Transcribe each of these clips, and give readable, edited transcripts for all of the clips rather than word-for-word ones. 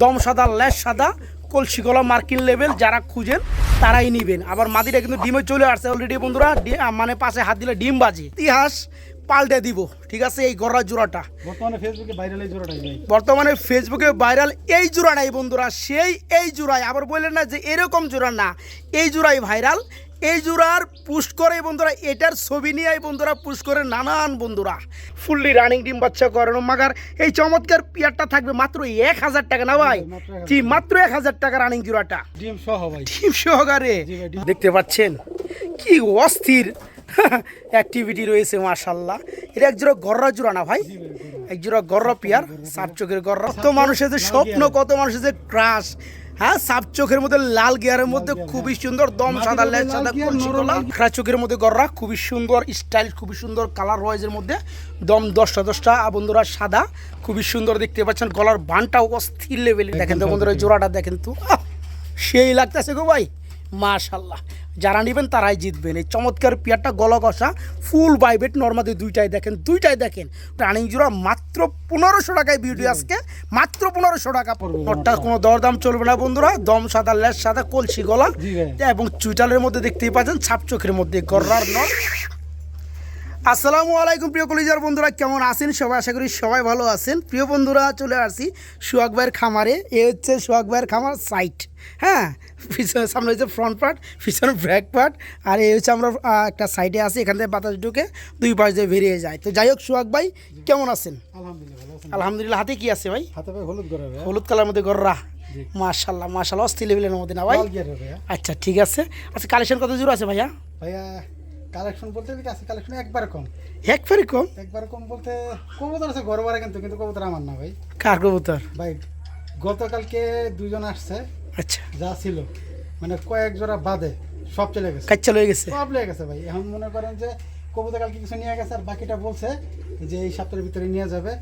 দম সাদা, লেজ সাদা, কলসি গলা মার্কিন লেভেল, যারা খুঁজেন তারাই নেবেন। আবার মাদিটা কিন্তু ডিমে চলে আসছে অলরেডি বন্ধুরা, মানে পাশে হাত দিলে ডিম বাজি, ইতিহাস পাল্টে দিব। ঠিক আছে, এই গররা জোড়াটা বর্তমানে ফেসবুকে ভাইরাল এই জোড়াটাই বন্ধুরা, সেই এই জোড়ায়। আবার বললেন না যে এরকম জোড়া না, এই জোড়াই ভাইরাল। এই জোড়ার পুস্ট করে বন্ধুরা, এটার ছবি নিয়ে বন্ধুরা পুস্ট করে নানান বন্ধুরা ফুললি রানিং ডিম বাচ্চা করানো। মাগার এই চমৎকার পেয়ারটা থাকবে মাত্র 1000 টাকা না ভাই? জি, মাত্র 1000 টাকা রানিং জোড়াটা, ডিম সহ ভাই, ডিম সহকারে। দেখতে পাচ্ছেন কি অস্থির অ্যাক্টিভিটি রয়েছে মাশাআল্লাহ। এটা এক জোড়া গররা জোড়া না ভাই? এক জোড়া গররা পেয়ার, সাত চোখের গররা। কত মানুষের যে স্বপ্ন, কত মানুষের যে ক্রাশ। হ্যাঁ, সাপ চোখের মধ্যে লাল গিয়ারের মধ্যে খুবই সুন্দর, দম সাদা, লেজ সাদা, খরা চোখের মধ্যে গররা, খুবই সুন্দর স্টাইল, খুবই সুন্দর কালার রয়েজের মধ্যে, দম 10টা বন্ধুরা সাদা, খুবই সুন্দর দেখতে পাচ্ছেন। গলার বানটাও অস্থির লেভেলে। দেখেন তো বন্ধুরা জোড়াটা দেখেন তো, সেই লাগতেছে গো ভাই মাশাআল্লাহ। যারা নেবেন তারাই জিতবেন। এই চমৎকার পেয়ারটা গলা কষা, ফুল বাইবেট নর্মাদি, দুইটাই দেখেন রানিং জোড়া মাত্র 1500 টাকায় ভিডিও আজকে, মাত্র 1500 টাকা। নটটা কোনো দরদাম চলবে না বন্ধুরা, দম সাদা, লেজ সাদা, কলসি গলা এবং চুইটালের মধ্যে দেখতেই পাচ্ছেন, ছাপ চোখের মধ্যে গররার নর। আসসালামু আলাইকুম প্রিয় কলিজার বন্ধুরা, কেমন আছেন সবাই? আশা করি সবাই ভালো আছেন। প্রিয় বন্ধুরা, চলে আসছি সোহাগ ভাইয়ের খামারে। এ হচ্ছে সোহাগ ভাইয়ের খামার সাইট। হ্যাঁ, পিছনে সামনে হচ্ছে ফ্রন্ট পার্ট, পিছনে ব্যাক পার্ট, আর এই হচ্ছে আমরা একটা সাইডে আছি, এখান থেকে বাতাস ঢুকে দুই পাশ দিয়ে বেরিয়ে যায়। তো যাই হোক, সোহাগ ভাই কেমন আছেন? আলহামদুলিল্লাহ। হাতে কি আছে ভাই? হাতে ভাই হলুদ কালার মধ্যে গররা। মাশাআল্লাহ মাশাআল্লাহ, অস্থির লেভেলের মধ্যে না ভাই? আচ্ছা ঠিক আছে। আচ্ছা, কালেকশন কত জোড়া আছে ভাইয়া? কালেকশন বলতে আছে, কালেকশন একবার কম বলতে কবুতর আছে ঘরবারে, কিন্তু কবুতর আমার না ভাই। কার কবুতর ভাই? গতকালকে দুজন আসছে। আচ্ছা, যা ছিল মানে কয়েক জোড়া বাদে সব চলে গেছে, সব লেগে গেছে ভাই। এখন মনে করেন যে কবুতর কালকে কিছু নিয়ে গেছে, আর বাকিটা বলছে যে এই সপ্তাহের ভিতরে নিয়ে যাবে।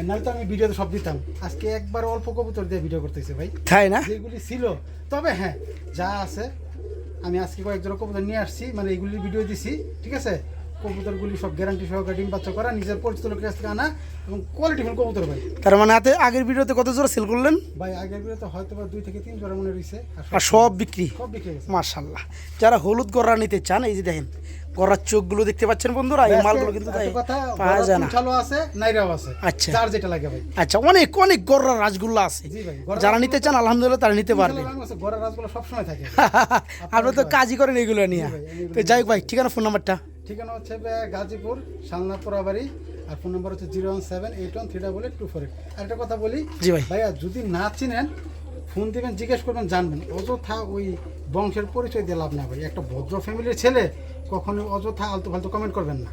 নাহলে তো আমি ভিডিওতে সব দিতাম। আজকে একবার অল্প কবুতর দিয়ে ভিডিও করতেছে ভাই, তাই না? যেগুলি ছিল। তবে হ্যাঁ, যা আছে আমি আজকে কয়েক জোড়া কবুতর নিয়ে আসছি, মানে এইগুলির ভিডিও দিছি। ঠিক আছে, কবুতরগুলি সব গ্যারান্টি সহকারে ডিম বাচ্চা করা, নিজের পরিচিত লোকের কাছ থেকে আনা এবং কোয়ালিটিফুল কবুতর ভাই। তার মানে আগের ভিডিওতে কত জোড়া সেল করলেন ভাই? আগের ভিডিওতে হয়তো 2 থেকে 3 জোড়া মনে রয়েছে, আর সব বিক্রি গেছে মাশাআল্লাহ। যারা হলুদ গররা নিতে চান, এই যে দেখেন গররার চোখগুলো দেখতে পাচ্ছেন বন্ধুরা, এই মালগুলো কিন্তু পাওয়া যায় না। চালু আছে, নাইরাও আছে। আচ্ছা, যার যেটা লাগে ভাই। আচ্ছা, অনেক গররা রাজগুলো আছে, যারা নিতে চান আলহামদুলিল্লাহ তারা নিতে পারবেন। গররা রাজগুলো সব সময় থাকে। আপনি তো কাজই করেন এগুলো নিয়ে। তো যাই হোক ভাই, ঠিকানা ফোন নাম্বারটা? ঠিকানা হচ্ছে গাজীপুর শালনাপুরা বাড়ি, আর ফোন নাম্বার হচ্ছে 01781381248। আর একটা কথা বলি জি ভাই, ভাইয়া, যদি না চিনেন ফোন দিবেন, জিজ্ঞেস করবেন, জানবেন। অযথা ওই বংশের পরিচয় দিয়ে লাভ না ভাই। একটা ভদ্র ফ্যামিলির ছেলে কখনো অযথা আলতু ফালতু কমেন্ট করবেন না,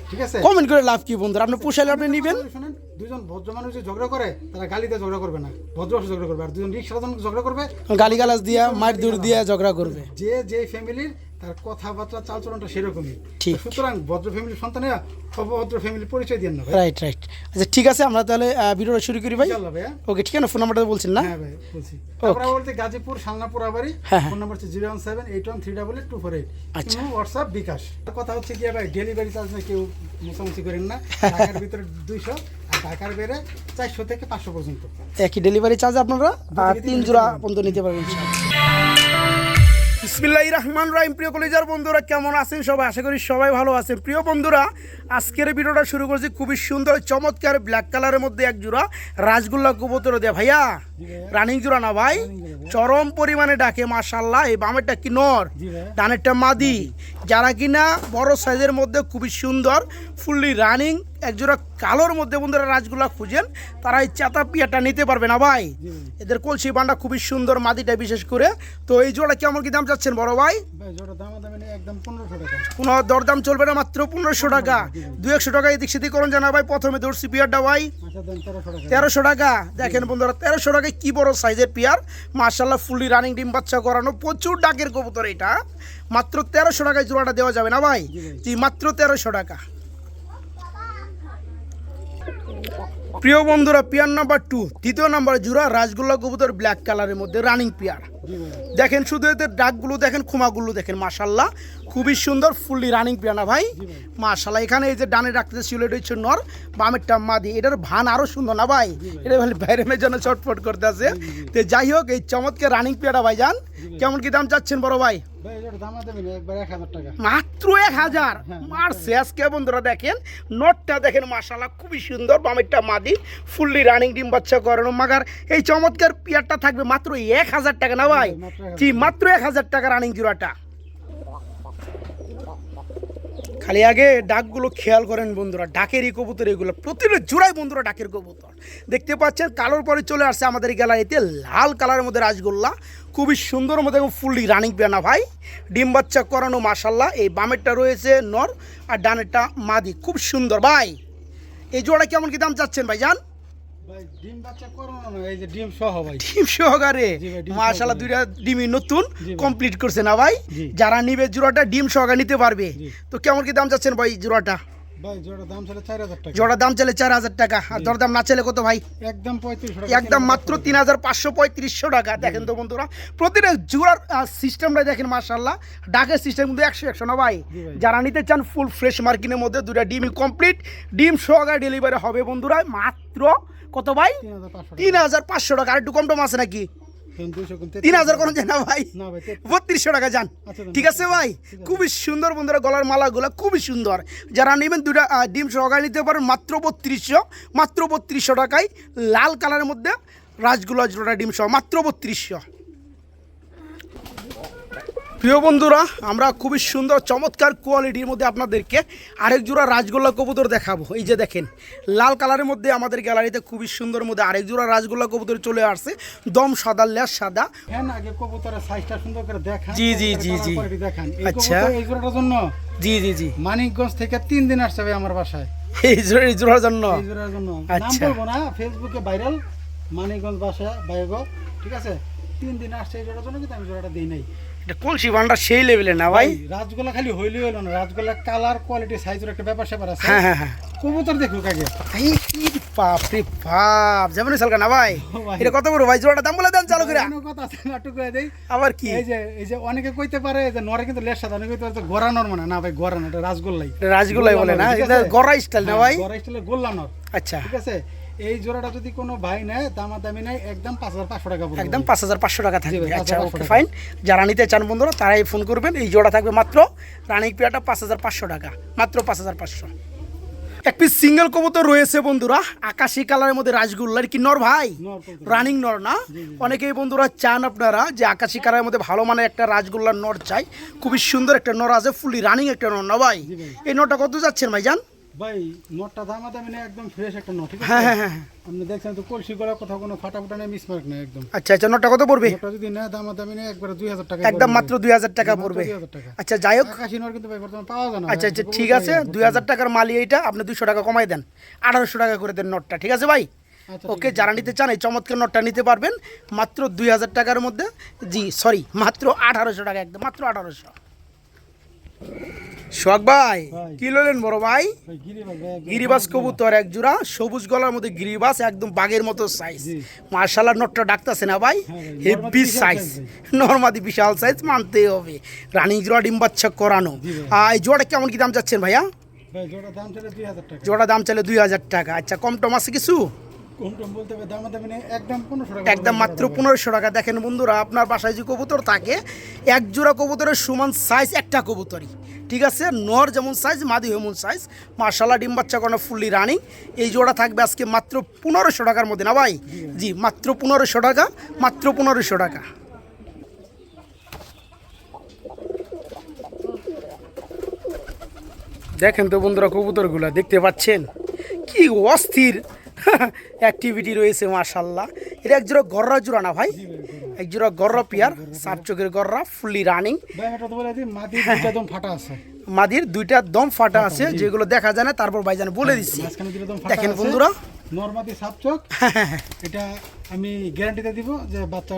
ঠিক আছে? কমেন্ট করে লাভ কি বন্ধুরা? আপনি পোষাইলে আপনি নেবেন। শুনেন, দুজন ভদ্র মানুষ যে ঝগড়া করে, তারা গালিতে ঝগড়া করবে না, ভদ্র ভাষায় ঝগড়া করবে। আর দুজন রিক্সাজন ঝগড়া করবে, গালিগালাজ দিয়া, মার দূর দিয়া ঝগড়া করবে। যে ফ্যামিলির তার কথাবার্তা চালচলনটা সেরকমই। ঠিক, সুতরাং ভদ্র ফ্যামিলির সন্তানেরা অভদ্র ফ্যামিলির পরিচয় দেন না। রাইট। আচ্ছা ঠিক আছে, আমরা তাহলে ভিডিওটা শুরু করি ভাই। ওকে, ঠিক আছে। ফোন নাম্বারটা বলছেন না? হ্যাঁ ভাই বলছি। আমরা বলতে গাজীপুর শালনাপুরা বাড়ি, ফোন নাম্বার হচ্ছে 01781381248। আচ্ছা, হোয়াটসঅ্যাপ, বিকাশ। কথা হচ্ছে কি ভাই, ডেলিভারি চার্জ না কেউ মোছামুছি করেন না। ঢাকার ভিতরে 200, আর ঢাকার বাইরে 400 থেকে 500 পর্যন্ত একই ডেলিভারি চার্জ আপনারা, আর 3 জোড়া পর্যন্ত নিতে পারবেন। বিসমিল্লাহির রহমানির রহিম। প্রিয় কলিজার বন্ধুরা, কেমন আছেন সবাই? আশা করি সবাই ভালো আছেন। প্রিয় বন্ধুরা, আজকের ভিডিওটা শুরু করছি খুবই সুন্দর চমৎকার ব্ল্যাক কালারের মধ্যে এক জোড়া রাজগোল্লা কবুতর দেয়া। ভাইয়া রানিং জোড়া না ভাই? চরম পরিমাণে ডাকে মাশাআল্লাহ। এই বামেরটা কি নর, ডানেরটা মাদি। যারা কিনা বড় সাইজের মধ্যে খুবই সুন্দর ফুললি রানিং একজোড়া কালোর মধ্যে বন্ধুরা রাজগুলা খুঁজেন, তারা এই চাতা পিয়াটা নিতে পারবে না ভাই। এদের কলসি বান্ডা খুবই সুন্দর, মাদিটা বিশেষ করে। তো এই জোড়া কেমন কি দাম চাচ্ছেন বড় ভাই? কোনো দরদাম চলবে না, মাত্র 1500 টাকা। 200 টাকা এদিক সেদিক করুন জানা ভাই। প্রথমে ধরছি পিয়ারটা ভাই 1300 টাকা। দেখেন বন্ধুরা, 1300 টাকায় কি বড় সাইজের পিয়ার মাশাআল্লাহ, ফুললি রানিং ডিম বাচ্চা করানো, প্রচুর ডাকের কবুতর। এটা মাত্র 1300 টাকায় জোড়াটা দেওয়া যাবে না ভাই? জি, মাত্র 1300 টাকা। প্রিয় বন্ধুরা, পিয়ার নাম্বার 2, দ্বিতীয় নাম্বার জোড়া রাজগোল্লা কবুতর ব্ল্যাক কালারের মধ্যে রানিং পিয়ার। দেখেন শুধু এদের ডাকগুলো দেখেন, খুমাগুলো দেখেন, মাশাল্লাহ খুবই সুন্দর, ফুললি রানিং পেয়ার না ভাই, মাশাল্লাহ। এখানে এই যে ডানে রাখতে ছিল এটা হচ্ছে নর, বামেরটা মাদি, এটার ভান আরো সুন্দর না ভাই, এটা ভাই বাইরের জন্য চটপট করতে আছে। তো যাই হোক, এই চমৎকার রানিং পেয়ারা ভাই যান, কেমন কি দাম চাচ্ছেন বড় ভাই? মাত্র 1000 মারছে আজকে বন্ধুরা। দেখেন নটটা দেখেন মাশাআল্লাহ খুবই সুন্দর, বামেরটা মাদি, ফুললি রানিং ডিম বাচ্চা করানো মাগার। এই চমৎকার পেয়ারটা থাকবে মাত্র 1000 টাকা না ভাই? জি মাত্র 1000 টাকা রানিং জোড়াটা। খালি আগে ডাকগুলো খেয়াল করেন বন্ধুরা, ডাকেরই কবুতর এগুলো, প্রতিটা জোড়াই বন্ধুরা ডাকের কবুতর। দেখতে পাচ্ছেন কালোর পরে চলে আসছে আমাদের গ্যালারিতে লাল কালারের মধ্যে রাজগোল্লা, খুবই সুন্দর মধ্যে ফুললি রানিং পেয়ানা ভাই, ডিম বাচ্চা করানো মাশাল্লাহ। এই বামেরটা রয়েছে নর আর ডানেরটা মাদি, খুব সুন্দর ভাই। এই জোড়া কেমন কি দাম চাচ্ছেন ভাই জান? ডিম বাচ্চা করানো না, এই যে ডিম সহ ভাই, ডিম সহকারে মাশাআল্লাহ, দুইটা ডিমই নতুন কমপ্লিট করছে না ভাই? যারা নিবে জোড়াটা ডিম সহকারে নিতে পারবে। তো কেমন কি দাম চাচ্ছেন ভাই জোড়াটা? ভাই জোড়া দাম চলে 4000 টাকা। জোড়া দাম চলে 4000 টাকা। আর দরদাম না চলে কত ভাই? একদম 3500 টাকা, একদম মাত্র 3500 টাকা। দেখেন তো বন্ধুরা, প্রতিটা জোড়ার সিস্টেমটা দেখেন মাশাআল্লাহ, ডাকের সিস্টেম কিন্তু 100 না ভাই? যারা নিতে চান ফুল ফ্রেশ মার্কিনের মধ্যে দুইটা ডিমই কমপ্লিট, ডিম সহকারে ডেলিভারি হবে বন্ধুরা। মাত্র কত ভাই? 3500 টাকা। আর একটু কম টম আছে নাকি? 3000 কোনো যায় না ভাই? 3200 টাকা যান। ঠিক আছে ভাই, খুবই সুন্দর বন্ধুরা, গলার মালাগুলো খুবই সুন্দর। যারা নেবেন দুটা ডিম সহকারে নিতে পারেন মাত্র 3200 টাকায়। লাল কালারের মধ্যে রাজগোল্লা জোড়া ডিম সহ মাত্র 3200। প্রিয় বন্ধুরা, আমরা খুবই সুন্দর চমৎকার কোয়ালিটির মধ্যে আপনাদেরকে আরেক জোড়া রাজগোল্লা কবুতর দেখাবো। এই যে দেখেন লাল কালারের মধ্যে আমাদের গ্যালারিতে খুবই সুন্দর মধ্যে আরেক জোড়া রাজগোল্লা কবুতর চলে আসছে, দম সাদা, লেজ সাদা। হ্যাঁ, আগে কবুতরের সাইজটা সুন্দর করে দেখান। জি জি জি জি, দেখান। আচ্ছা, এই জোড়াটার জন্য জি জি জি, মানিকগঞ্জ থেকে 3 দিন আসছে ভাই আমার বাসায় এই জোড়ার জন্য। এই জোড়ার জন্য নাম আচ্ছা, বলবো না, ফেসবুকে ভাইরাল, মানিকগঞ্জ বাসা বাইগো, ঠিক আছে? 3 দিন আসছে এই জোড়ার জন্য, কিন্তু আমি জোড়াটা দেই নাই। এটা কলসি ভান্ডার সেই লেভেলে না ভাই? রাজগোল্লা খালি হইলে হইলো না, রাজগোল্লা কালার, কোয়ালিটি, সাইজের একটা ব্যাপার স্যাপার আছে। হ্যাঁ হ্যাঁ হ্যাঁ, কবুতর দেখুক আগে। এই কি বাপ রে বাপ, যেমন সালকা না ভাই? এটা কত বড় ভাই জোড়াটা? দাম বলে দেন চালু করে। কোনো কথা আছে না, টুকু দেই। আবার কি? এই যে অনেকে কইতে পারে যে নরে কিন্তু লেস সাদা, অনেকে কইতে পারে গোরা নর, মানে না ভাই গোরা না, এটা রাজগোল্লাই। রাজগোল্লাই বলে না, এটা গড়া স্টাইল না ভাই? গোরা স্টাইলে গোল্লা নর। আচ্ছা, ঠিক আছে। এই জোড়াটা যদি কোনো ভাই নেয়, দামাদামি নাই, একদম 5500 টাকা পড়বে। একদম 5500 টাকা থাকবে। আচ্ছা ওকে ফাইন, যারা নিতে চান বন্ধুরা তারাই ফোন করবেন। এই জোড়া থাকবে মাত্র রানিং পেয়ারটা 5500 টাকা, মাত্র 5500। এক পিস সিঙ্গেল কবুতর রয়েছে বন্ধুরা, আকাশি কালারের মধ্যে রাজগোল্লার কি নর ভাই? রানিং নর না? অনেকেই বন্ধুরা চান আপনারা যে আকাশি কালারের মধ্যে ভালো মানের একটা রাজগোল্লার নর চাই, খুবই সুন্দর একটা নর আছে, ফুলি রানিং একটা নর না ভাই? এই নরটা কত যাচ্ছেন ভাই জান? ভাই নটটা দামাদামি নেই, একদম ফ্রেশ একটা নট, ঠিক আছে? হ্যাঁ হ্যাঁ হ্যাঁ, আপনি দেখছেন তো কলসি গলা, কোথাও কোনো ফাটাফাটা নেই, মিসমার্ক নেই একদম। আচ্ছা আচ্ছা, নটটা কত পড়বে? নটটা যদি নেয় দামাদামি নেই, একবারে 2000 টাকা, একদম মাত্র 2000 টাকা পড়বে। আচ্ছা যাই হোক, আকাশি নর কিন্তু ভাই বর্তমানে পাওয়া যায় না। আচ্ছা আচ্ছা ঠিক আছে, 2000 টাকার মাল এইটা, আপনি 200 টাকা কমাই দেন, 1800 টাকা করে দেন নটটা, ঠিক আছে ভাই? ওকে, যারা নিতে চান এই চমৎকার নটটা নিতে পারবেন মাত্র 2000 টাকার মধ্যে। জি সরি, মাত্র 1800 টাকা, একদম মাত্র 1800। সোহাগ ভাই কি লইলেন বড় ভাই? গিরিবাস কবুতর এক জোড়া, সবুজ গলার মধ্যে গিরিবাস, একদম বাঘের মতো সাইজ। মার্শাল্লাহ, নটটা ডাকতেছে না ভাই? হেভি সাইজ, নরমাদি বিশাল সাইজ, মানতেই হবে। রানিং জোড়া, ডিম বাচ্চা করানো। এই জোড়াটা কেমন কি দাম যাচ্ছেন ভাইয়া? জোড়া দাম চলে 2000 টাকা। আচ্ছা, কম টম আছে কিছু? একদম মাত্র 1500 টাকা। দেখেন বন্ধুরা, আপনার বাসায় যে কবুতর থাকে, এক জোড়া কবুতরের সমান সাইজ একটা কবুতরই, ঠিক আছে? নর যেমন সাইজ, মাদি যেমন সাইজ, মাশাআল্লাহ, ডিম বাচ্চা কোনো ফুললি রানিং। এই জোড়া থাকবে আজকে মাত্র 1500 টাকার মধ্যে না ভাই? জি মাত্র 1500 টাকা, মাত্র 1500 টাকা। দেখেন তো বন্ধুরা, কবুতরগুলো দেখতে পাচ্ছেন কি অস্থির অ্যাক্টিভিটি রয়েছে মাশাআল্লাহ। এটা এক জোড়া গররা জোড়া না ভাই? এক জোড়া গররা পেয়ার, 4 চোখের গররা, ফুললি রানিং। মাদির 2টা দম ফাটা আছে, যেগুলো দেখা যায় না, তারপর ভাইজান বলে দিচ্ছি। দেখেন বন্ধুরা, নরমাদি সাপচক, এটা আমি গ্যারান্টিতে দিব যে বাচ্চা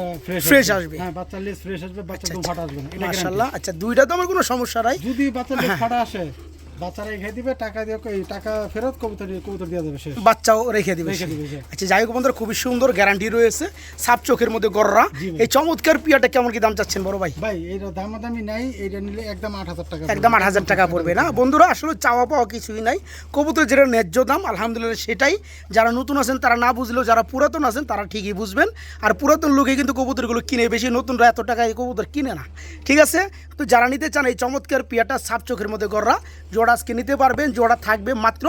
ফ্রেশ আসবে। হ্যাঁ, বাচ্চা লেজ ফ্রেশ আসবে, বাচ্চা দম ফাটা আসবে না, এটা মাশাআল্লাহ। আচ্ছা, 2টা দমের কোনো সমস্যা নাই। যদি বাচ্চা লেজ ফাটা আসে, বাচ্চা রেখে দিবে, টাকা দিয়ে টাকা ফেরত কবুতর দিয়ে দেবে শেষ। বাচ্চাও রেখে দিবে। আচ্ছা যাই হোক বন্ধুরা, খুবই সুন্দর গ্যারান্টি রয়েছে, সাপ চোখের মধ্যে গররা। এই চমৎকার পিয়াটা কেমন কি দাম চাচ্ছেন বড় ভাই? ভাই এটা দামাদামি নাই, এটা নিলে একদম 8,000 টাকা, একদম 8,000 টাকা পড়বে না বন্ধুরা। আসলে চাওয়া পাওয়া কিছুই নাই, কবুতর যেটা ন্যায্য দাম আলহামদুলিল্লাহ সেটাই। যারা নতুন আছেন তারা না বুঝলেও যারা পুরাতন আছেন তারা ঠিকই বুঝবেন। আর পুরাতন লোকে কিন্তু কবুতরগুলো কিনে, বেশি নতুনরা এত টাকায় কবুতর কিনে না, ঠিক আছে? তো যারা নিতে চান এই চমৎকার পিয়াটা সাপ চোখের মধ্যে গররা, জোড়া আজকে নিতে পারবেন। জোড়া থাকবে মাত্র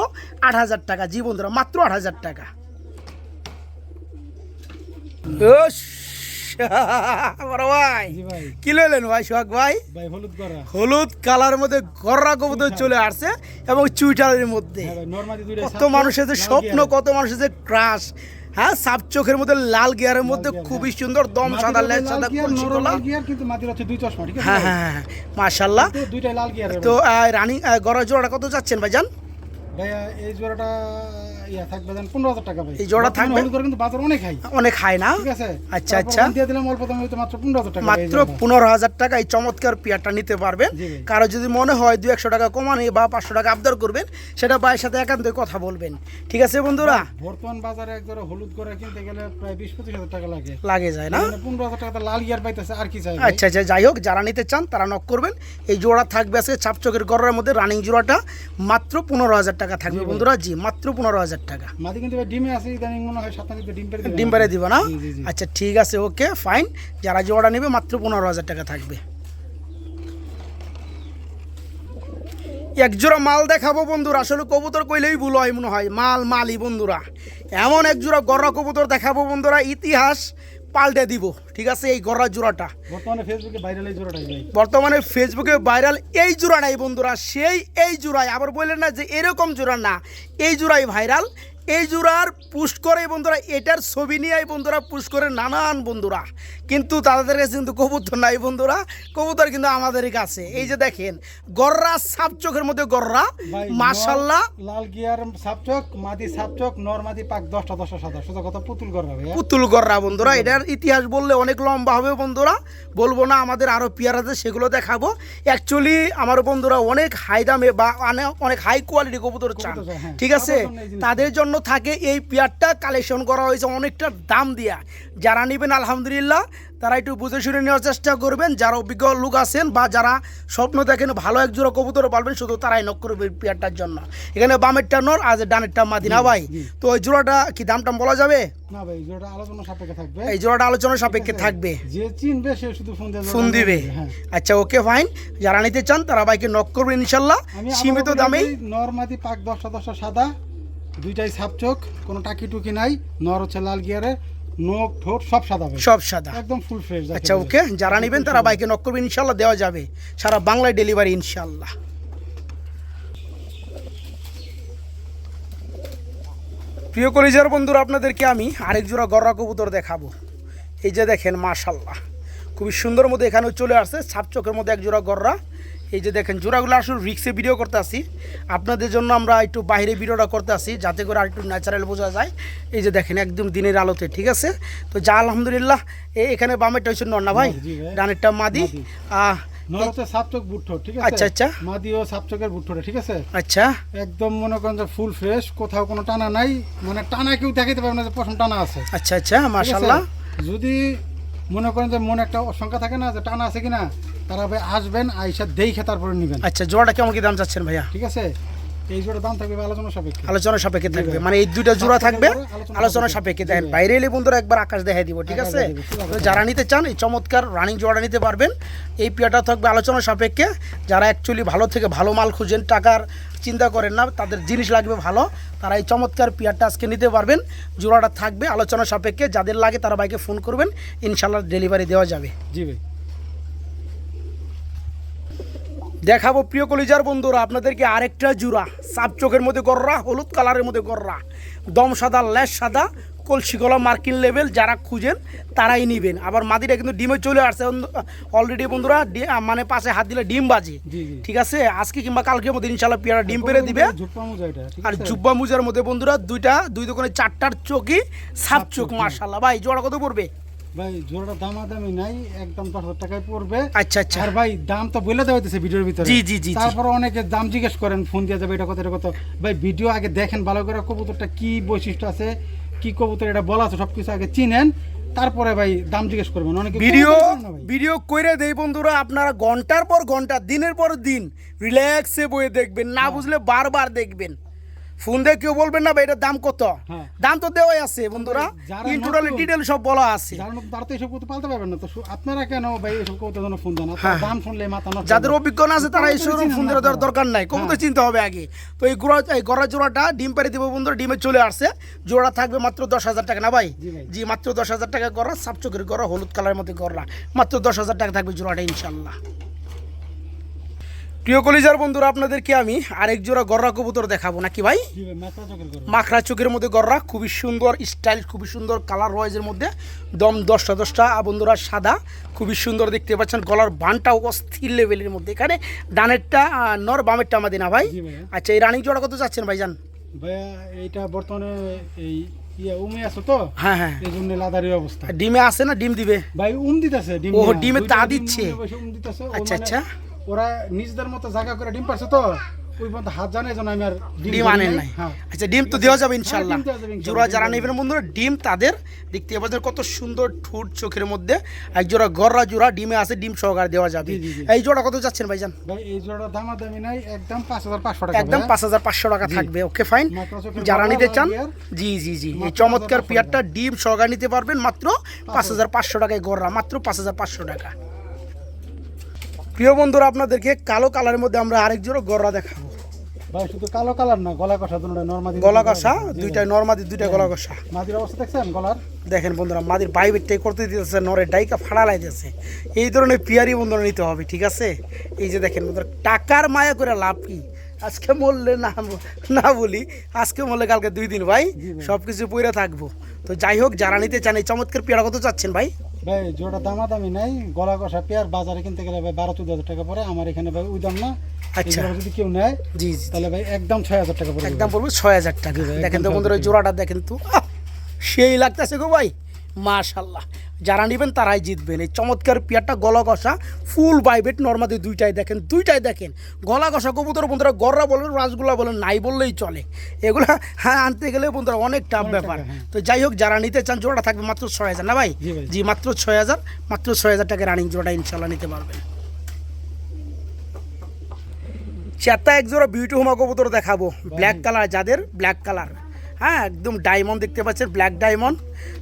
8,000 টাকা। জি বন্ধুরা, মাত্র 8,000 টাকা। বড় ভাই কি লইলেন ভাই সোহাগ ভাই? হলুদ কালার মধ্যে গররা কবুতর চলে আসছে এবং চুইটালের মধ্যে। কত মানুষের যে স্বপ্ন, কত মানুষের যে ক্রাশ। হ্যাঁ, সাপ চোখের মধ্যে লাল গিয়ারের মধ্যে খুবই সুন্দর, দম সাদা, লেজ সাদা, কলসি গলা। হ্যাঁ হ্যাঁ হ্যাঁ, মাশাআল্লাহ। তো রানিং গররা জোড়াটা কত যাচ্ছেন ভাইজান? ভাইয়া এই জোড়াটা থাকবে 15,000 টাকা ভাই। এই জোড়া থাকবে কিন্তু বাজার অনেক হাই না? ঠিক আছে। আচ্ছা আচ্ছা, দিয়ে দিলাম অল্প দামে, মাত্র 15,000 টাকা। মাত্র 15,000 টাকা এই চমৎকার পিয়ারটা নিতে পারবেন। কারো যদি মনে হয় 200 টাকা কমানো বা 500 টাকা আবদার করবেন, সেটা ভাইয়ের সাথে একান্তই কথা বলবেন, ঠিক আছে বন্ধুরা? বর্তমান বাজারে এক জোড়া হলুদ গড়া কিনতে গেলে প্রায় 20-25,000 টাকা লাগে যায় না? 15,000 টাকা লাল গিয়ার পাইতেছে, আর কি চাই? আচ্ছা আচ্ছা, যাই হোক, যারা নিতে চান তারা নক করবেন। এই জোড়া থাকবে আজকে চাপ চোখের গড়ার মধ্যে, রানিং জোড়াটা মাত্র 15,000 টাকা থাকবে বন্ধুরা। জি, মাত্র 15,000 টাকা। মাদি কিন্তু ডিমে আছে, ইদানিং মনে হয় 7 ডিম পেরে দিব না? আচ্ছা ঠিক আছে, ওকে ফাইন। যারা জোড়া নেবে মাত্র 15,000 টাকা থাকবে। এক জোড়া মাল দেখাবো বন্ধুরা। আসলে কবুতর কইলেই ভুল হয়, মনে হয় মালই বন্ধুরা। এমন এক জোড়া গররা কবুতর দেখাবো বন্ধুরা, ইতিহাস পাল্টে দিব, ঠিক আছে? এই গররা জোড়াটা বর্তমানে ফেসবুকে ভাইরাল, এই জোড়াটাই বর্তমানে ফেসবুকে ভাইরাল এই জোড়াটাই বন্ধুরা। এই জোড়াই, আবার বললেন না যে এরকম জোড়া না, এই জোড়াই ভাইরাল। এই জোড়ার পুস্ট করে বন্ধুরা, এটার ছবি নিয়ে বন্ধুরা পুস্ট করে নানান বন্ধুরা, কিন্তু তাদের কাছে কিন্তু কবুতর নাই বন্ধুরা। কবুতর কিন্তু আমাদের কাছে। এই যে দেখেন গররা, সাপ চোখের মধ্যে গররা, মাশাআল্লাহ। লাল গিয়ার সাপ চোখ, মাদি সাপ চোখ, নর মাদি পাক 10টা সাদা, সোজা কথা পুতুল গররা ভাই, পুতুল গররা বন্ধুরা। এটার ইতিহাস বললে অনেক লম্বা হবে বন্ধুরা, বলবো না। আমাদের আরো পিয়ার আছে, সেগুলো দেখাবো। অ্যাকচুয়ালি আমার বন্ধুরা অনেক হাই দামে বা অনেক হাই কোয়ালিটি কবুতর চান, ঠিক আছে? তাদের জন্য থাকে এই পেয়ারটা কালেকশন করা হয়েছে অনেকটা দাম দিয়া। যারা নেবেন আলহামদুলিল্লাহ তারা একটু বুঝে শুনে নেওয়ার চেষ্টা করবেন। যারা অভিজ্ঞ লোক আছেন বা যারা স্বপ্ন দেখেন ভালো এক জোড়া কবুতর পালবেন, শুধু তারাই নক করবে পেয়ারটার জন্য। এখানে বামেরটা নর, আজ ডানেরটা মাদি না ভাই? তো ওই জোড়াটা কি দামটা বলা যাবে? না ভাই, জোড়াটা আলোচনা সাপেক্ষে থাকবে। এই জোড়াটা আলোচনা সাপেক্ষে থাকবে, যে চিনবে সে শুধু ফোন দিবে। আচ্ছা ওকে ফাইন। যারা নিতে চান তারা বাইকে নক করবেন ইনশাআল্লাহ, সীমিত দামেই। নর মাদি পাক 10টা সাদা, দুইটাই সাপ চোখ, কোনো টাকি টুকি নাই। নর হচ্ছে লাল গিয়ারের, নখ ঠোঁট সব সাদা ভাই, সব সাদা, একদম ফুল ফ্রেশ। আচ্ছা ওকে, যারা নেবেন তারা বাইকে নক করবেন ইনশাআল্লাহ, দেওয়া যাবে সারা বাংলায় ডেলিভারি ইনশাআল্লাহ। প্রিয় কলিজার বন্ধুরা, আপনাদেরকে আমি আরেক জোড়া গররা কবুতর দেখাবো। এই যে দেখেন মাশাআল্লাহ, খুবই সুন্দর মধ্যে এখানেও চলে আসছে সাপ চোখের মধ্যে এক জোড়া গররা। এই যে দেখেন জোড়াগুলো আসলে রিক্সে ভিডিও করতে আসি, আপনাদের জন্য আমরা একটু বাইরে ভিডিওটা করতে আসি যাতে করে আর একটু ন্যাচারাল বোঝা যায়। এই যে দেখেন একদম দিনের আলোতে, ঠিক আছে? তো যা আলহামদুলিল্লাহ। এখানে বামেরটা হচ্ছে নর না ভাই, ডানেরটা মাদি। আচ্ছা আচ্ছা, মাদিও সাপ চোখের বুট্ঠোটা, ঠিক আছে? আচ্ছা, একদম মনে করেন যে ফুল ফ্রেশ, কোথাও কোনো টানা নাই, মানে টানা কেউ দেখাইতে পারবে না যে পশম টানা আছে। আচ্ছা আচ্ছা, মাশাআল্লাহ। যদি মনে করেন যে মনে একটা শঙ্কা থাকে না যে টানা আছে কিনা, তারা ভাই আসবেন, আইসা দেখে তারপরে নেবেন। আচ্ছা, জোড়াটা কেমন কি দাম চাচ্ছেন ভাইয়া? ঠিক আছে, এই জোড়া দাম থাকবে আলোচনা সাপেক্ষে। আলোচনা সাপেক্ষে থাকবে, মানে এই দুইটা জোড়া থাকবে আলোচনা সাপেক্ষে। দেখেন বাইরে এলে বন্ধুরা একবার আকাশ দেখাই দিব, ঠিক আছে? যারা নিতে চান এই চমৎকার রানিং জোড়া নিতে পারবেন। এই পেয়ারটা থাকবে আলোচনা সাপেক্ষে। যারা অ্যাকচুয়ালি ভালো থেকে ভালো মাল খুঁজেন, টাকার চিন্তা করেন না, তাদের জিনিস লাগবে ভালো, তারা এই চমৎকার পেয়ারটা আজকে নিতে পারবেন। জোড়াটা থাকবে আলোচনা সাপেক্ষে, যাদের লাগে তারা বাইকে ফোন করবেন, ইনশাআল্লাহ ডেলিভারি দেওয়া যাবে। জি ভাই। দেখাবো প্রিয় কলিজার বন্ধুরা আপনাদেরকে আরেকটা জোড়া সাপ চোখের মধ্যে গররা, হলুদ কালারের মধ্যে গররা, দম সাদা, লেজ সাদা, কলসি গলা, মার্কিন লেভেল। যারা খুঁজেন তারাই নেবেন। আবার মাদিটা কিন্তু ডিমে চলে আসছে অলরেডি বন্ধুরা, মানে পাশে হাত দিলে ডিম বাজে, ঠিক আছে? আজকে কিংবা কালকের মধ্যে ইনশাআল্লাহ পেয়ারা ডিম পেরে দিবে। আর জুব্বা মুজার মধ্যে বন্ধুরা দুই দোকানে 4টার চোখই সাপ চোখ, মাশাআল্লাহ। ভাই জোড়া কত পড়বে? ভাই জোড়াটা দামাদামি নাই, একদম 10,000 টাকায় পড়বে। আচ্ছা আচ্ছা আর ভাই দাম তো বলে দেওয়া হইতেছে ভিডিওর ভিতরে। জি জি জি তারপর অনেকে দাম জিজ্ঞেস করেন, ফোন দিয়ে যাবে এটা কত এটা কত। ভাই ভিডিও আগে দেখেন ভালো করে, কবুতরটা কি বৈশিষ্ট্য আছে, কি কবুতর এটা বলা আছে সবকিছু আগে চিনেন, তারপরে ভাই দাম জিজ্ঞেস করবেন। অনেকে ভিডিও কইরে দেই বন্ধুরা, আপনারা ঘন্টার পর ঘন্টা দিনের পর দিন রিল্যাক্সে বইয়ে দেখবেন, না বুঝলে বারবার দেখবেন। ফোন দিয়ে কেউ বলবেন না ভাই এটার দাম কত, দাম তো দেওয়াই আছে বন্ধুরা, ইন টোটালি ডিটেইল সব বলা আছে। তারা তো এসব কবুতর পালতে পারবেন না, তো আপনারা কেন ভাই এসব কবুতর জন্য ফোন দেন? দাম শুনলে মাথা নষ্ট। যাদের অভিজ্ঞতা আছে তারা এই শোরুম ফোন দেওয়ার দরকার নাই, কবুতর চিনতে হবে আগে। তো এই গড়া জোড়াটা ডিম পাড়ি দিব বন্ধুরা, ডিমে চলে আসছে। জোড়া থাকবে মাত্র 10,000 টাকা না ভাই? জি মাত্র 10,000 টাকা গড়া, সাপচোখের গড়া, হলুদ কালারের মধ্যে গড়া, মাত্র 10,000 টাকা থাকবে জোড়াটা ইনশাল্লাহ। প্রিয় কলিজার বন্ধুরা, আপনাদেরকে আমি আরেক জোড়া গররা কবুতর দেখাবো নাকি ভাই? মাখরা চোখের মধ্যে গররা, খুবই সুন্দর স্টাইল, খুবই সুন্দর কালার রয়েজের মধ্যে, দম 10টা বন্ধুরা সাদা, খুবই সুন্দর দেখতে পাচ্ছেন। গলার বানটাও অস্থির লেভেলের মধ্যে। এখানে ডানেরটা নর, বামেরটা আমাদের না ভাই? আচ্ছা, এই রানিং জোড়া কত যাচ্ছেন ভাইজান? ভাইয়া এইটা বর্তমানে এই উমে আছে তো, হ্যাঁ হ্যাঁ, এই জন্য লাদারি অবস্থা। ডিমে আছে না ডিম দিবে? ভাই দিতেছে, ডিম। ও ডিমে তা দিচ্ছে। আচ্ছা আচ্ছা, ওরা নিজেদের মতো জায়গা করে ডিম পারছে তো, ওই পর্যন্ত হাত জানে যেন আমি আর ডিম আনেন নাই। আচ্ছা, ডিম তো দেওয়া যাবে ইনশাল্লাহ। জোড়া যারা নেবেন বন্ধুরা, ডিম তাদের দেখতে পাচ্ছেন কত সুন্দর ঠোঁট চোখের মধ্যে। এক জোড়া গররা জোড়া ডিমে আছে, ডিম সহকারে দেওয়া যাবে। এই জোড়া কত যাচ্ছেন ভাইজান? ভাই এই জোড়া দামাদামি নাই, একদম 5,500 টাকা, একদম 5,500 টাকা থাকবে। ওকে ফাইন, যারা নিতে চান জি জি জি, এই চমৎকার পিয়ারটা ডিম সহকারে নিতে পারবেন মাত্র 5,500 টাকায় গররা, মাত্র 5,500 টাকা। প্রিয় বন্ধুরা, আপনাদেরকে কালো কালারের মধ্যে আমরা আরেক জোড়া গররা দেখাবো। ভাই শুধু কালো কালার না, গলা কষা দুটোটা নরমাদি, গলা কষা দুইটাই, নরমাদি দুইটাই গলা কষা। মাদির অবস্থা দেখছেন গলার? দেখেন বন্ধুরা, মাদির বাইবেটটাই করতে দিতেছে, নরের ডাইকা ফাড়া লাইতেছে। এই ধরনের পিয়ারি বন্ধুরা নিতে হবে, ঠিক আছে? এই যে দেখেন বন্ধুরা, টাকার মায়া করে লাভ কি? আজকে মরলে না বলি, আজকে মরলে কালকে 2 দিন ভাই সব কিছু পইরা থাকবো। তো যাই হোক, যারা নিতে চান এই চমৎকার পেয়ারা কত চাচ্ছেন ভাই? ভাই জোড়া দামাদামি নাই, গলা কষা পেয়ার বাজারে কিনতে গেলে ভাই 12-14 টাকা পরে, আমার এখানে ভাই ওই দাম না। আচ্ছা, যদি কেউ নেয় জি তাহলে ভাই একদম 6,000 টাকা পড়বে, একদম পড়বে 6,000 টাকা। দেখেন তো বন্ধুরা, জোড়াটা দেখেন তো, সেই লাগতেছে গো ভাই, মাশাআল্লাহ। যারা নেবেন তারাই জিতবেন। এই চমৎকার পেয়ারটা গলা কষা, ফুল বাইবেট, নর্মাদি দুইটাই দেখেন গলা কষা কবুতর বন্ধুরা। গররা বলেন, রাসগোল্লা বলেন, নাই বললেই চলে। এগুলা হ্যাঁ আনতে গেলে বন্ধুরা অনেক টাফ ব্যাপার। তো যাই হোক, যারা নিতে চান জোড়া থাকবে মাত্র 6,000 না ভাই? জি মাত্র 6,000, মাত্র 6,000 টাকা রানিং জোড়াটা ইনশাল্লাহ নিতে পারবেন। চারটা এক জোড়া বিউটি হোমা কবুতর দেখাবো, ব্ল্যাক কালার, যাদের ব্ল্যাক কালার, হ্যাঁ একদম ডায়মন্ড দেখতে পাচ্ছেন, ব্ল্যাক ডায়মন্ড।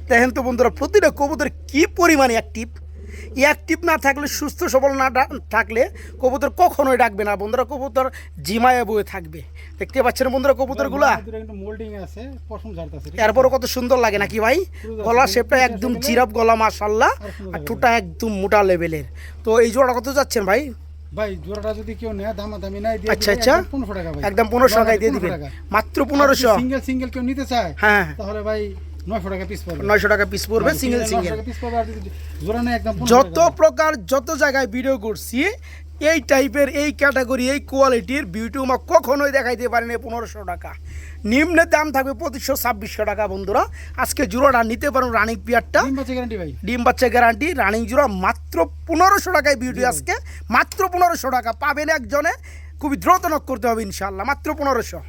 দেখেন তো বন্ধুরা, প্রতিটা কবুতর কি পরিমাণে অ্যাক্টিভ না থাকলে, সুস্থ সবল না থাকলে কবুতর কখনোই ডাকবে না বন্ধুরা। কবুতর জিমায়ে বয়ে থাকবে, দেখতে পাচ্ছেন বন্ধুরা কবুতরগুলা। এরপরও কত সুন্দর লাগে নাকি ভাই? গলা শেপটা একদম জিরাফ গলা মাশাআল্লাহ, আর ঠোঁটা একদম মোটা লেভেলের। তো এই জোড়া কত যাচ্ছেন ভাই? ভাই জোড়াটা যদি কেউ নেয় দামাদামি নাই, আচ্ছা আচ্ছা, 1500 টাকা ভাই, একদম 1500 টাকায় দিয়ে দিবেন, মাত্র 1500। সিঙ্গেল কেউ নিতে চায় হ্যাঁ, তাহলে ভাই 900 টাকা পিস পড়বে, 900 টাকা পিস পড়বে সিঙ্গেল। জোড়া নেয় একদম যত প্রকার যত জায়গায় ভিডিও করছি, এই টাইপের, এই ক্যাটাগরি, এই কোয়ালিটির বিউটি হোমা কখনোই দেখাইতে পারেনি 1500 টাকা। নিম্নে দাম থাকবে 2500-2600 টাকা বন্ধুরা। আজকে জোড়াটা নিতে পারেন রানিং পিয়ারটা, ডিম বাচ্চা গ্যারান্টি, রানিং জোড়া মাত্র 1500 টাকায় বিউটি, আজকে মাত্র 1500 টাকা পাবেন একজনে। খুবই দ্রুত নক করতে হবে ইনশাল্লাহ, মাত্র 1500।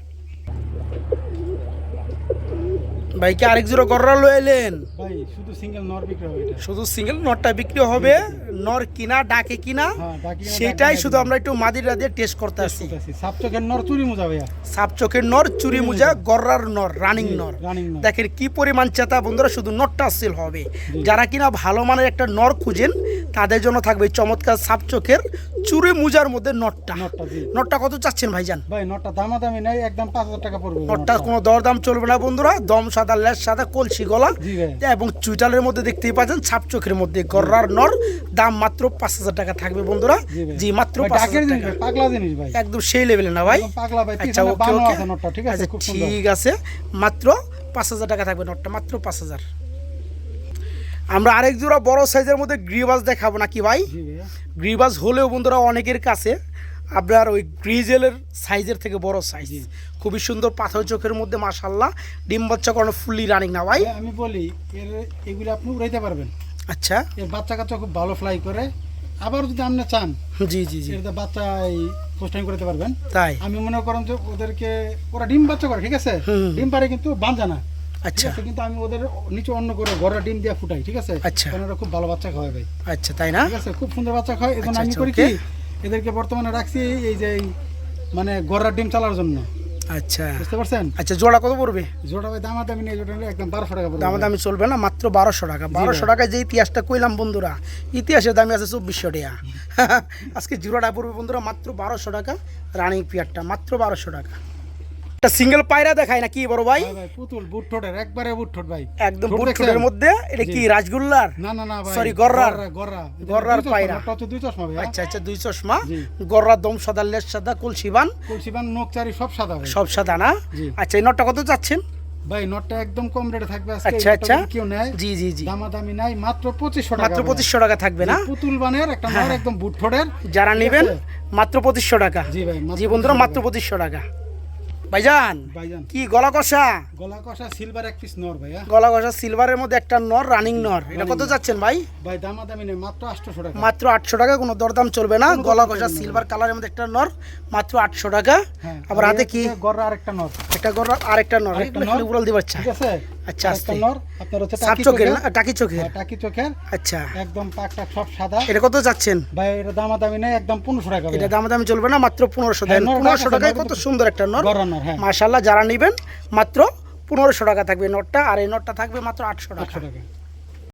ভাই কি আরেক জোড়া গররা লইলেন? ভাই শুধু সিঙ্গেল নর বিক্রি হবে, এটা শুধু সিঙ্গেল নরটা বিক্রি হবে। নর কিনা ডাকে কিনা সেটাই শুধু আমরা একটু মাদিরা দিয়ে টেস্ট করতে আসছি। সাপচোখের নর চুরি মুজা ভাইয়া, সাপচোখের নর চুরি মুজা, গররার নর, রানিং নর। দেখেন কি পরিমাণ চেতা বন্ধুরা, শুধু নরটা সেল হবে। যারা কিনা ভালো মানের একটা নর খুঁজেন তাদের জন্য থাকবে চমৎকার সাপচোখের চুরি মুজার মধ্যে নরটা। নরটা কত চাচ্ছেন ভাইজান? ভাই নরটা দামাদামি নাই, একদম 5,000 টাকা পড়বে। নরটা কোনো দরদাম চলবে না বন্ধুরা, দম সাদা, লেজ সাদা, কলসি গলা এবং চুইটালের মধ্যে দেখতেই পাচ্ছেন, সাপচোখের মধ্যে গররার নর, দাম মাত্র 5,000 টাকা থাকবে বন্ধুরা। জি মাত্র 5,000 টাকা, পাগলা জিনিস ভাই, একদম সেই লেভেলে না ভাই? আচ্ছা ওকে ওকে, ঠিক আছে, মাত্র 5,000 টাকা থাকবে নরটা, মাত্র 5,000। আমরা আরেক জোড়া বড় সাইজের মধ্যে গ্রিবাস দেখাবো নাকি ভাই? গ্রিবাস হলেও বন্ধুরা অনেকের কাছে আপনার ওই গ্রিজেলের সাইজের থেকে বড় সাইজ, খুবই সুন্দর পাথর চোখের মধ্যে মাশাআল্লাহ, ডিম বাচ্চা কোনো ফুললি রানিং না ভাই? আমি বলি এগুলো আপনি উড়াইতে পারবেন। আচ্ছা, এর বাচ্চা কাচ্চা খুব ভালো ফ্লাই করে। আবার যদি আপনি চান জি জি জি, এটা বাচ্চা পোস্টিং করতে পারবেন। তাই আমি মনে করেন যে ওদেরকে ওরা ডিম বাচ্চা করে, ঠিক আছে, হুম। ডিম পারে কিন্তু বাঞ্জা না, ঠিক আচ্ছা আছে, কিন্তু আমি ওদের নিচে অন্য করে ঘরে ডিম দিয়ে ফুটাই, ঠিক আছে, আচ্ছা। কারণ ওরা খুব ভালো বাচ্চা খাওয়ায় ভাই, আচ্ছা, তাই না? ঠিক আছে, খুব সুন্দর বাচ্চা খায়। এই জন্য আচ্ছা, আমি আচ্ছা, করি ওকে। কি এদেরকে বর্তমানে রাখছি এই যে মানে ঘরের ডিম চালার জন্য, আচ্ছা বুঝতে পারছেন। আচ্ছা, জোড়া কত পড়বে? জোড়া ভাই দামাদামি নেই, জোড়া নিলে একদম 1200 টাকা পড়বে। দামাদামি চলবে না, মাত্র 1200 টাকা। 1200 টাকায় যে ইতিহাসটা কইলাম বন্ধুরা, ইতিহাসের দামি আছে 2400 টাকা। আজকে জোড়াটা পড়বে বন্ধুরা মাত্র 1200 টাকা। রানিং পিয়ারটা মাত্র 1200 টাকা। একটা সিঙ্গেল পায়রা দেখায় না কি বড় ভাই? ভাই ভাই পুতুল বুট ঠোঁটের, একবারে বুট ঠোঁট ভাই, একদম ঠোঁট বুট দেখছেন? ঠোঁটের মধ্যে। এটা কি রাজগোল্লার? না না না ভাই, সরি, গররার। গররা গররার পায়রা। টচ দুই চশমা ভাই। আচ্ছা আচ্ছা, 2 চশমা, জি। গররার দম সাদা, লেজ সাদা, কলসিবান কলসিবান নোক চারি সব সাদা ভাই। সব সাদা না? জি। আচ্ছা, এই নটটা কত চাচ্ছেন? ভাই নটটা একদম কম রেটে থাকবে আজকে। আচ্ছা আচ্ছা, কেউ নেয় জি জি জি, দামাদামি নাই, মাত্র 2500 টাকা। মাত্র 2500 টাকা থাকবে না? পুতুল বানের একটা নর, একদম বুট ঠোঁটের, যারা ঠিক নেবেন আছে? মাত্র 2500 টাকা। জি ভাই, মাত্র জি বন্ধুরা, 2500 মাত্র 2500 টাকা। ভাইজান ভাইজান কি গলা কষা? গলা কষা সিলভার এক পিস নর ভাইয়া। গলা কষা সিলভারের মধ্যে একটা নর, রানিং নর। এটা কত যাচ্ছেন ভাই? ভাই দামাদামি নেই, মাত্র 800 টাকা। মাত্র 800 টাকা, কোনো দরদাম চলবে না। কোনো গলা দরদাম কষা চলবে না। সিলভার কালারের মধ্যে একটা নর, মাত্র 800 টাকা। হ্যাঁ, আবার হাতে কি? গররা আরেকটা নর, একটা গররা আরেকটা নর, আরেকটা এগুলো নর। খালি উড়াল দি বাচ্চা। ঠিক আছে, আচ্ছা, আরেকটা আস্তে। নর আপনার হচ্ছে সাপ টাকি চোখের চোখের, না, টাকি চোখের। টাকি চোখের, আচ্ছা, একদম পাক টাক সব সাদা। এটা কত যাচ্ছেন ভাই এটা দামাদামি নেই, একদম 1500 টাকা। এটা দামাদামি চলবে না, মাত্র 1500 দেন। হ্যাঁ, নর 1500 টাকায় নর কত সুন্দর একটা নর, গররা নর, হ্যাঁ, মাশাআল্লাহ। যারা নেবেন মাত্র 1500 টাকা থাকবে নটটা, আর এই নটটা থাকবে মাত্র 800 টাকা। 800 টাকা।